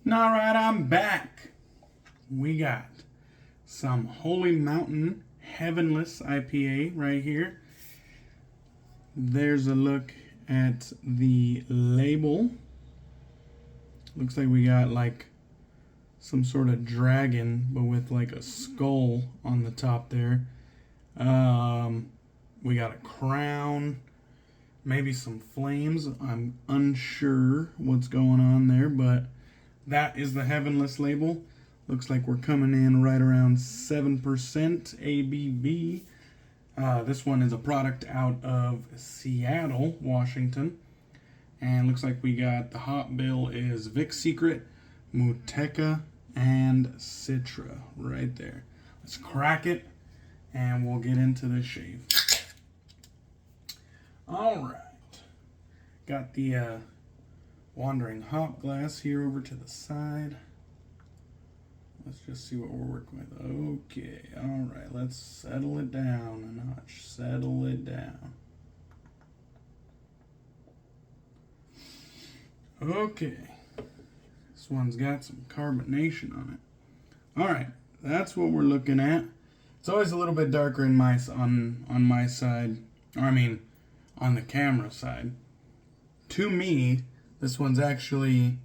All right, I'm back. We got some Holy Mountain Heavenless IPA right here. There's a look at the label. Looks like we got like some sort of dragon, but with like a skull on the top there. We got a crown, maybe some flames. I'm unsure what's going on there, but that is the Heavenless label. Looks like we're coming in right around 7% ABV. This one is a product out of Seattle, Washington. And looks like we got the hop bill is Vic Secret, Muteca, and Citra right there. Let's crack it and we'll get into the shave. Alright. Got the Wandering hop glass here over to the side. Let's just see what we're working with. Okay, alright, let's settle it down a notch. Settle it down. Okay. This one's got some carbonation on it. Alright, that's what we're looking at. It's always a little bit darker in my on my side. Or I mean, on the camera side. To me, this one's actually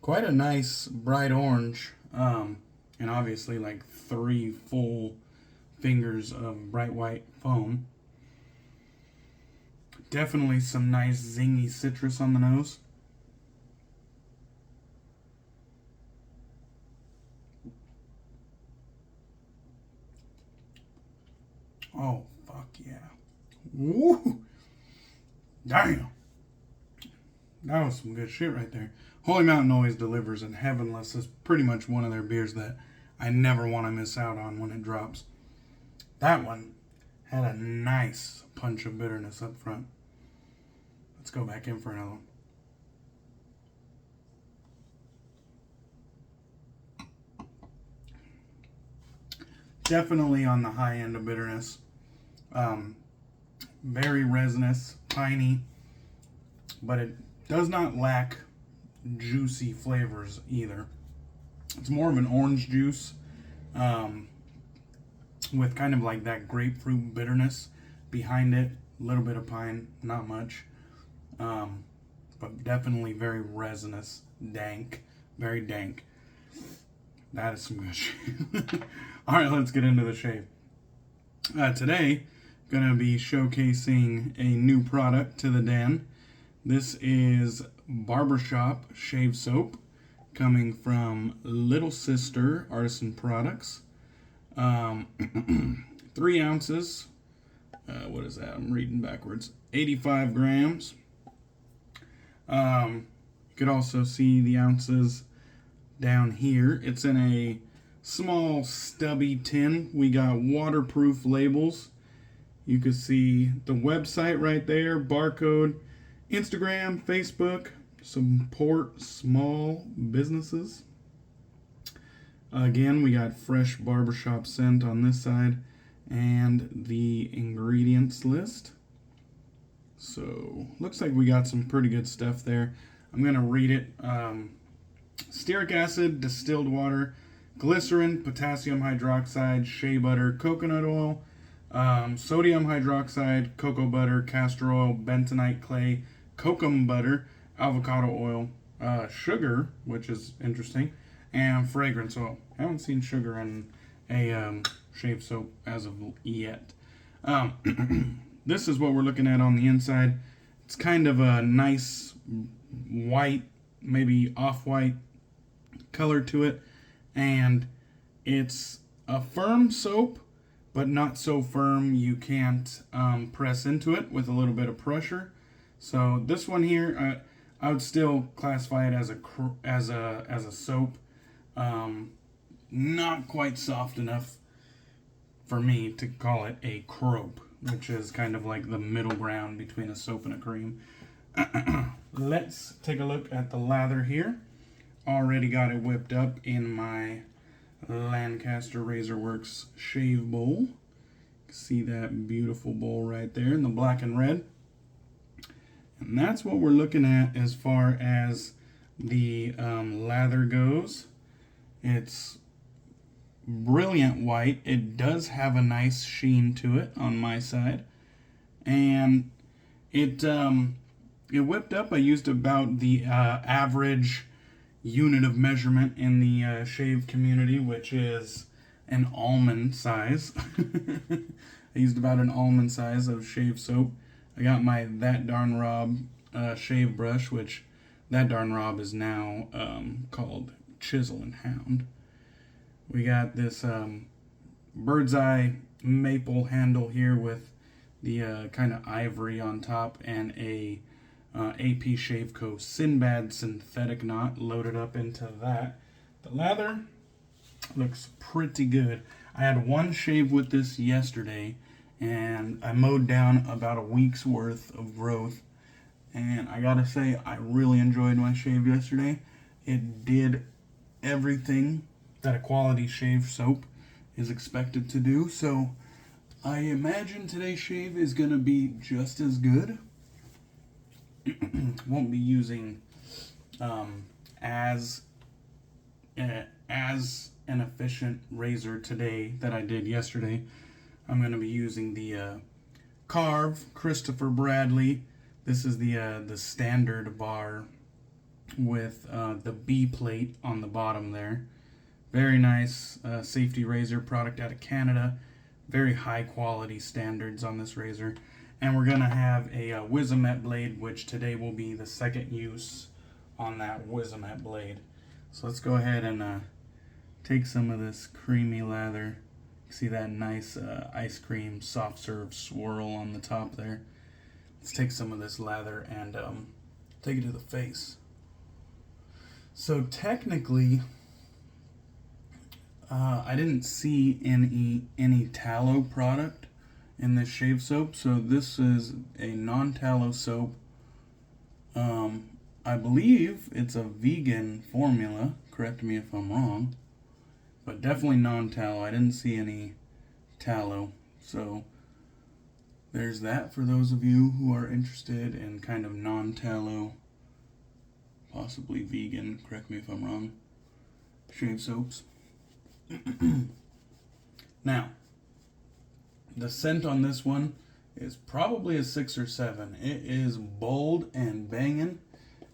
quite a nice bright orange. And obviously like 3 full fingers of bright white foam. Definitely some nice zingy citrus on the nose. Oh, fuck yeah. Woo! Damn! That was some good shit right there. Holy Mountain always delivers, and Heavenless is pretty much one of their beers that I never want to miss out on when it drops. That one had a nice punch of bitterness up front. Let's go back in for another one. Definitely on the high end of bitterness. Very resinous, piney, but it does not lack juicy flavors either. It's more of an orange juice with kind of like that grapefruit bitterness behind it. A little bit of pine, not much, but definitely very resinous, dank, very dank. That is some good shit. All right, let's get into the shave. Today, gonna be showcasing a new product to the den. This is Barbershop shave soap coming from Little Sister Artisan Products. 3 ounces. What is that? I'm reading backwards. 85 grams. You could also see the ounces down here. It's in a small stubby tin. We got waterproof labels. You can see the website right there, barcode, Instagram, Facebook, support small businesses. Again, we got fresh barbershop scent on this side and the ingredients list. So, looks like we got some pretty good stuff there. I'm going to read it. Stearic acid, distilled water, glycerin, potassium hydroxide, shea butter, coconut oil, sodium hydroxide, cocoa butter, castor oil, bentonite clay, kokum butter, avocado oil, sugar, which is interesting, and fragrance oil. I haven't seen sugar in a shave soap as of yet. This is what we're looking at on the inside. It's kind of a nice white, maybe off-white color to it, and it's a firm soap, but not so firm you can't press into it with a little bit of pressure. So this one here, I would still classify it as a soap. Not quite soft enough for me to call it a crope, which is kind of like the middle ground between a soap and a cream. Let's take a look at the lather here. Already got it whipped up in my Lancaster Razorworks shave bowl. See that beautiful bowl right there in the black and red. And that's what we're looking at as far as the lather goes. It's brilliant white. It does have a nice sheen to it on my side. And it whipped up. I used about the average unit of measurement in the shave community, which is an almond size. I used about an almond size of shave soap. I got my That Darn Rob shave brush, which That Darn Rob is now called Chisel&Hound. We got this bird's eye maple handle here with the kind of ivory on top, and a AP Shave Co. SynBad synthetic knot loaded up into that. The lather looks pretty good. I had one shave with this yesterday, and I mowed down about a week's worth of growth. And I gotta say, I really enjoyed my shave yesterday. It did everything that a quality shave soap is expected to do. So I imagine today's shave is gonna be just as good. Won't be using as an efficient razor today that I did yesterday. I'm going to be using the Karve Christopher Bradley. This is the standard bar with the B plate on the bottom there. Very nice safety razor, product out of Canada. Very high quality standards on this razor. And we're going to have a Wizamet Blade, which today will be the second use on that Wizamet Blade. So let's go ahead and take some of this creamy lather. See that nice ice cream soft serve swirl on the top there. Let's take some of this lather and take it to the face. So technically, I didn't see any tallow product in this shave soap, so this is a non-tallow soap. I believe it's a vegan formula, correct me if I'm wrong, but definitely non-tallow. I didn't see any tallow, so there's that for those of you who are interested in kind of non-tallow, possibly vegan, correct me if I'm wrong, shave soaps. Now, the scent on this one is probably a 6 or 7. It is bold and banging,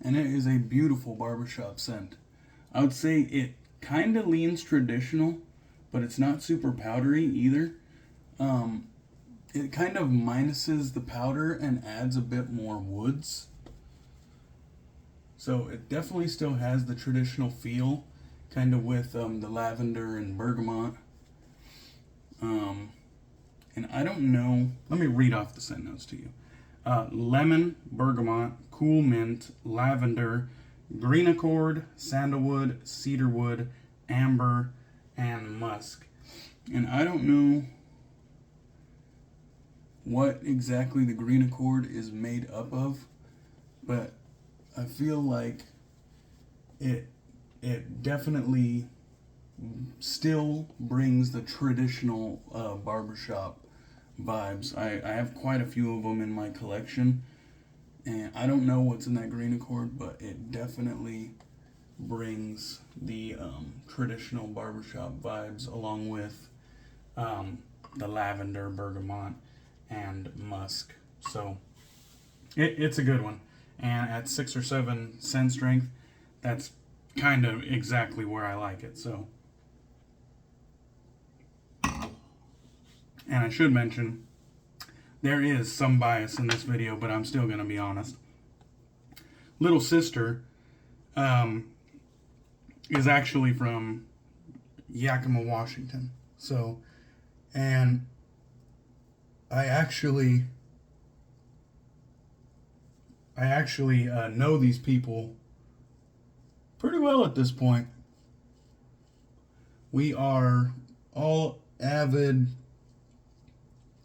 and it is a beautiful barbershop scent. I would say it kind of leans traditional, but it's not super powdery either. It kind of minuses the powder and adds a bit more woods. So it definitely still has the traditional feel, kind of with the lavender and bergamot. And I don't know, let me read off the scent notes to you. Lemon, bergamot, cool mint, lavender, green accord, sandalwood, cedarwood, amber, and musk. And I don't know what exactly the green accord is made up of, but I feel like it definitely still brings the traditional barbershop vibes. I have quite a few of them in my collection, and I don't know what's in that green accord, but it definitely brings the traditional barbershop vibes along with the lavender, bergamot, and musk. So it's a good one, and at 6 or 7 scent strength, that's kind of exactly where I like it. So, and I should mention, there is some bias in this video, but I'm still going to be honest. Little sister is actually from Yakima, Washington. So, and I actually know these people pretty well at this point. We are all avid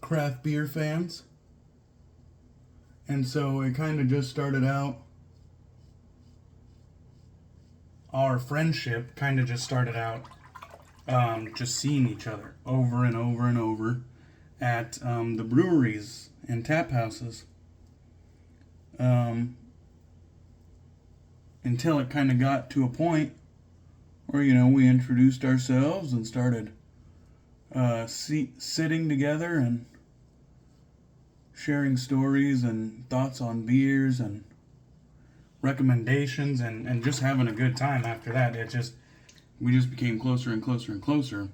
craft beer fans, and so it kind of just started out, our friendship kind of just started out just seeing each other over and over and over at the breweries and tap houses. until it kind of got to a point where, you know, we introduced ourselves and started sitting together and sharing stories and thoughts on beers and recommendations and just having a good time. After that, we just became closer and closer and closer,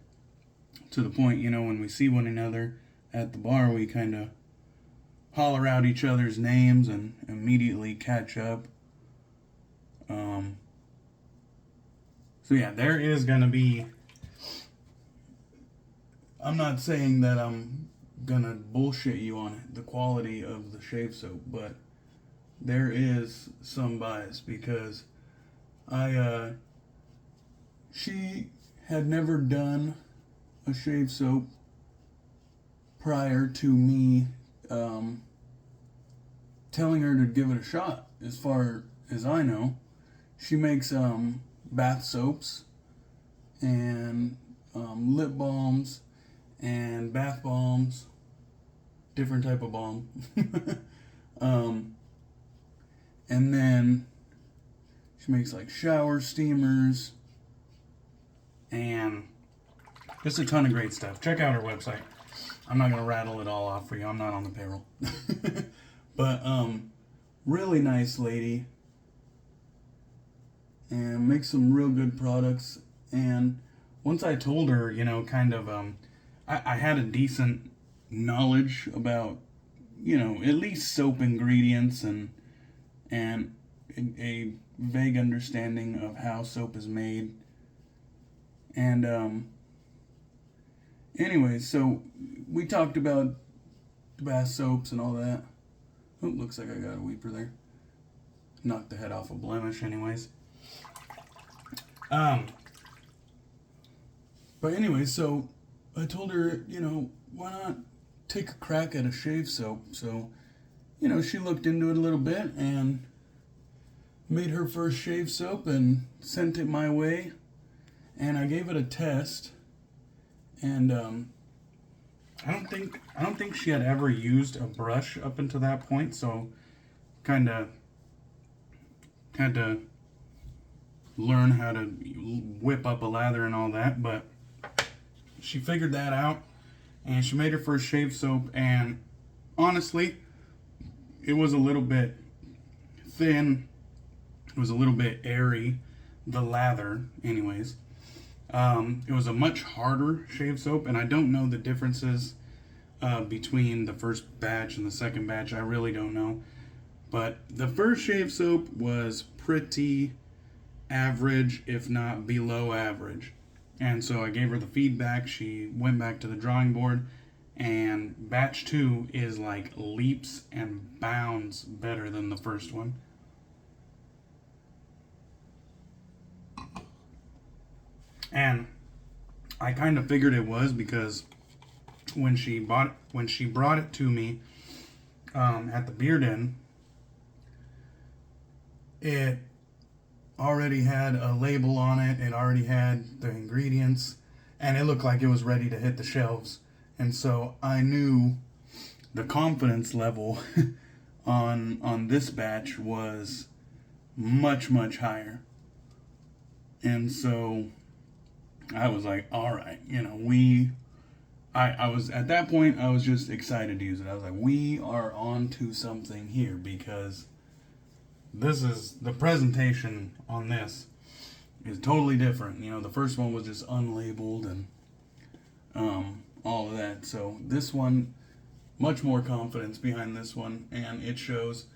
to the point, you know, when we see one another at the bar, we kind of holler out each other's names and immediately catch up. So yeah, there is going to be, I'm not saying that I'm going to bullshit you on it, the quality of the shave soap, but there is some bias because she had never done a shave soap prior to me telling her to give it a shot. As far as I know, she makes bath soaps and lip balms and bath bombs, different type of balm. And then she makes like shower steamers and just a ton of great stuff. Check out her website. I'm not going to rattle it all off for you. I'm not on the payroll. But really nice lady. And makes some real good products. And once I told her, you know, kind of, I had a decent knowledge about, you know, at least soap ingredients and a vague understanding of how soap is made. And anyway, so we talked about bath soaps and all that. Oh, looks like I got a weeper there. Knocked the head off a blemish anyways. But anyway, so I told her, you know, why not take a crack at a shave soap? So, you know, she looked into it a little bit and made her first shave soap and sent it my way. And I gave it a test. And I don't think she had ever used a brush up until that point, so kind of had to learn how to whip up a lather and all that, but she figured that out, and she made her first shave soap, and honestly, it was a little bit thin, it was a little bit airy, the lather, anyways. It was a much harder shave soap, and I don't know the differences between the first batch and the second batch. I really don't know. But the first shave soap was pretty average, if not below average. And so I gave her the feedback. She went back to the drawing board, and batch 2 is like leaps and bounds better than the first one. And I kind of figured it was because when she brought it to me at the beer den, it already had a label on it. It already had the ingredients, and it looked like it was ready to hit the shelves. And so I knew the confidence level on this batch was much, much higher. And so I was like, all right, you know, I was, at that point, I was just excited to use it. I was like, we are on to something here, because this is, the presentation on this is totally different. You know, the first one was just unlabeled and all of that. So this one, much more confidence behind this one, and it shows.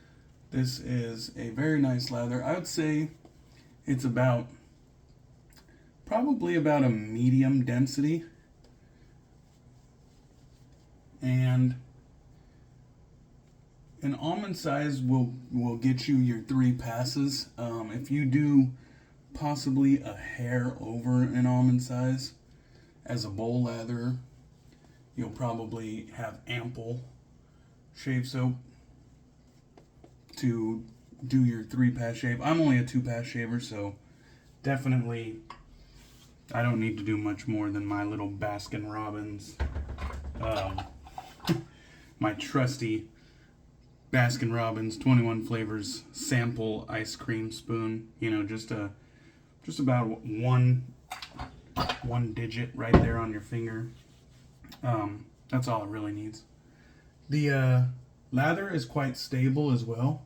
This is a very nice lather. I would say it's probably about a medium density, and an almond size will get you your 3 passes. If you do possibly a hair over an almond size as a bowl lather, you'll probably have ample shave soap to do your 3-pass shave. I'm only a 2-pass shaver, so definitely I don't need to do much more than my little Baskin-Robbins, my trusty Baskin-Robbins 21 flavors sample ice cream spoon. You know, just about one digit right there on your finger. That's all it really needs. The lather is quite stable as well.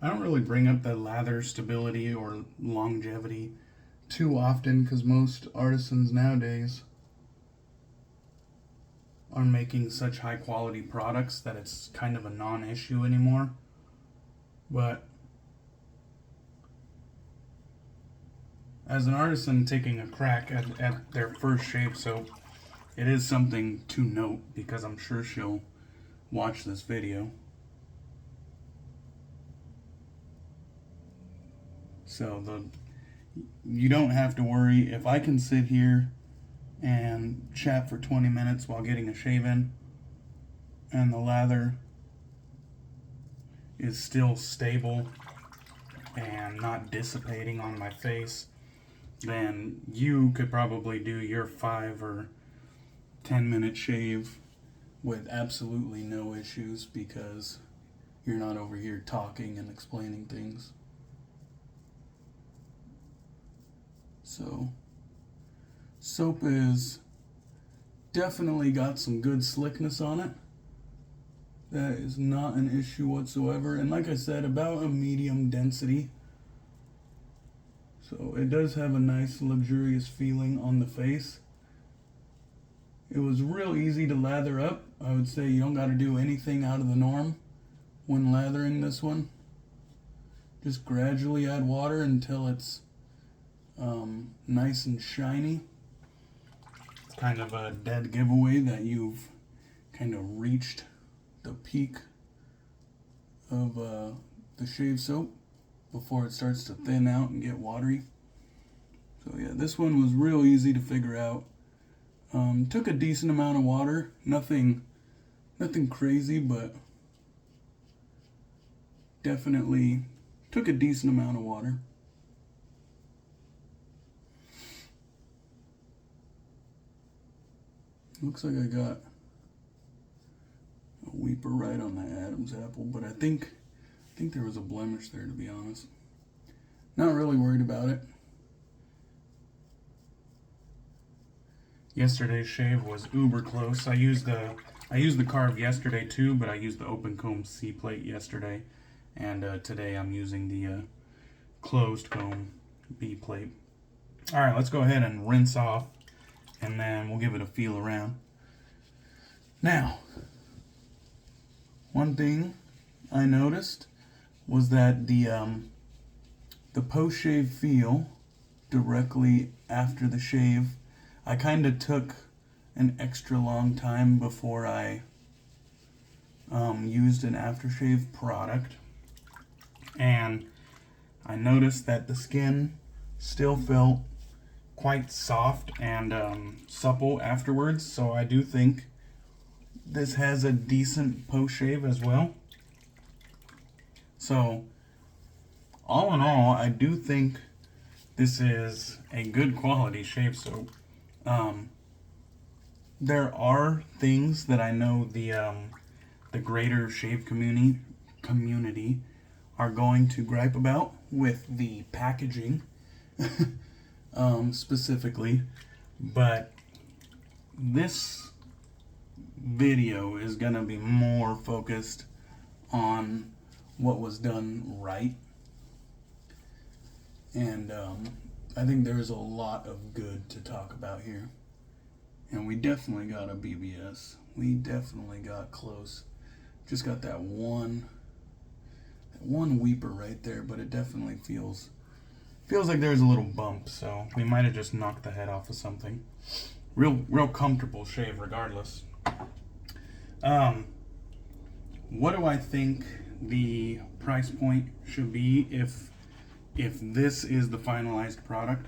I don't really bring up the lather stability or longevity too often because most artisans nowadays are making such high quality products that it's kind of a non-issue anymore. But as an artisan taking a crack at their first shave soap, it is something to note because I'm sure she'll watch this video. So you don't have to worry. If I can sit here and chat for 20 minutes while getting a shave in and the lather is still stable and not dissipating on my face, then you could probably do your 5 or 10-minute shave with absolutely no issues because you're not over here talking and explaining things. So, soap is definitely got some good slickness on it. That is not an issue whatsoever. And like I said, about a medium density. So it does have a nice luxurious feeling on the face. It was real easy to lather up. I would say you don't got to do anything out of the norm when lathering this one. Just gradually add water until it's nice and shiny. It's kind of a dead giveaway that you've kind of reached the peak of the shave soap before it starts to thin out and get watery. So yeah, this one was real easy to figure out. Took a decent amount of water, nothing crazy, but definitely took a decent amount of water. Looks like I got a weeper right on the Adam's apple, but I think there was a blemish there, to be honest. Not really worried about it. Yesterday's shave was uber close. I used the Karve yesterday too, but I used the open comb C plate yesterday, and today I'm using the closed comb B plate. All right, let's go ahead and rinse off, and then we'll give it a feel around. Now, one thing I noticed was that the post-shave feel directly after the shave, I kind of took an extra long time before I used an aftershave product, and I noticed that the skin still felt quite soft and supple afterwards, so I do think this has a decent post-shave as well. So all in all, I do think this is a good quality shave soap. There are things that I know the greater shave community are going to gripe about with the packaging, specifically, but this video is gonna be more focused on what was done right, and I think there's a lot of good to talk about here. And we definitely got a BBS. We definitely got close. Just got that one weeper right there, but it definitely feels like there's a little bump, so we might have just knocked the head off of something. Real comfortable shave regardless. What do I think the price point should be if this is the finalized product?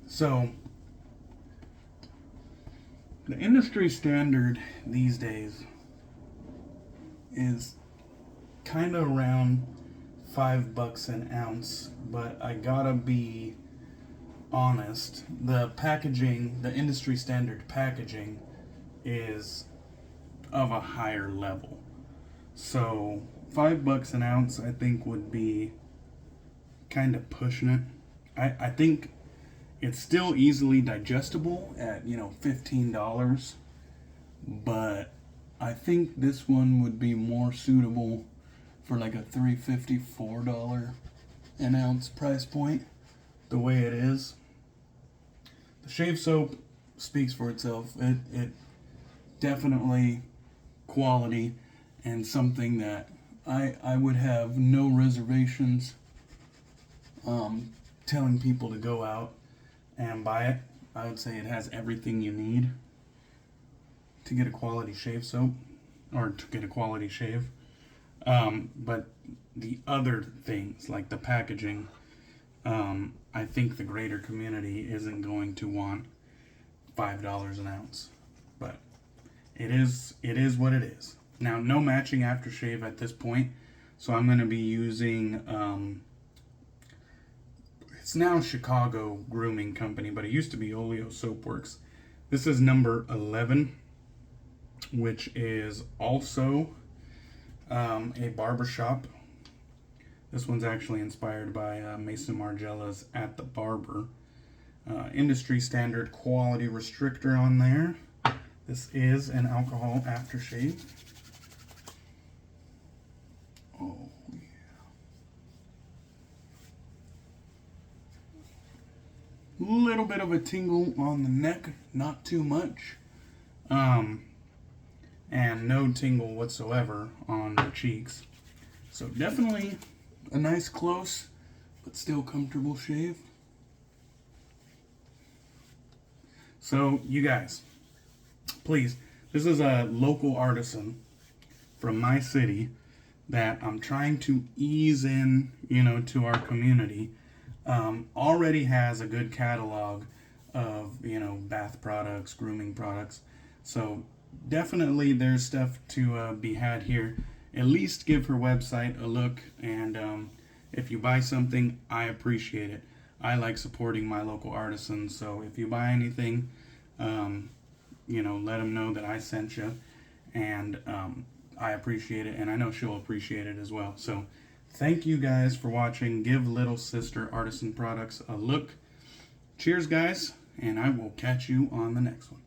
So, the industry standard these days is kind of around $5 an ounce, but I gotta be honest, the packaging, the industry standard packaging is of a higher level. So $5 an ounce I think would be kind of pushing it. I think it's still easily digestible at, $15, but I think this one would be more suitable for like a $3.50, $4 an ounce price point, the way it is. The shave soap speaks for itself. It definitely quality and something that I would have no reservations telling people to go out and buy it. I would say it has everything you need to get a quality shave soap, or to get a quality shave. But the other things, like the packaging, I think the greater community isn't going to want $5 an ounce. But it is what it is. Now, no matching aftershave at this point, so I'm going to be using, it's now Chicago Grooming Company, but it used to be Oleo Soapworks. This is number 11, which is also a Barbershop. This one's actually inspired by Mason Margiela's At the Barber. Industry standard quality restrictor on there. This is an alcohol aftershave. Oh, yeah. Little bit of a tingle on the neck, not too much. And no tingle whatsoever on the cheeks. So definitely a nice close, but still comfortable shave. So you guys, please, this is a local artisan from my city that I'm trying to ease in, to our community. Already has a good catalog of, bath products, grooming products. So definitely there's stuff to be had here. At least give her website a look, and if you buy something, I appreciate it. I like supporting my local artisans, so if you buy anything, let them know that I sent you, and I appreciate it, and I know she'll appreciate it as well. So thank you guys for watching. Give Little Sister Artisan Products a look. Cheers, guys, and I will catch you on the next one.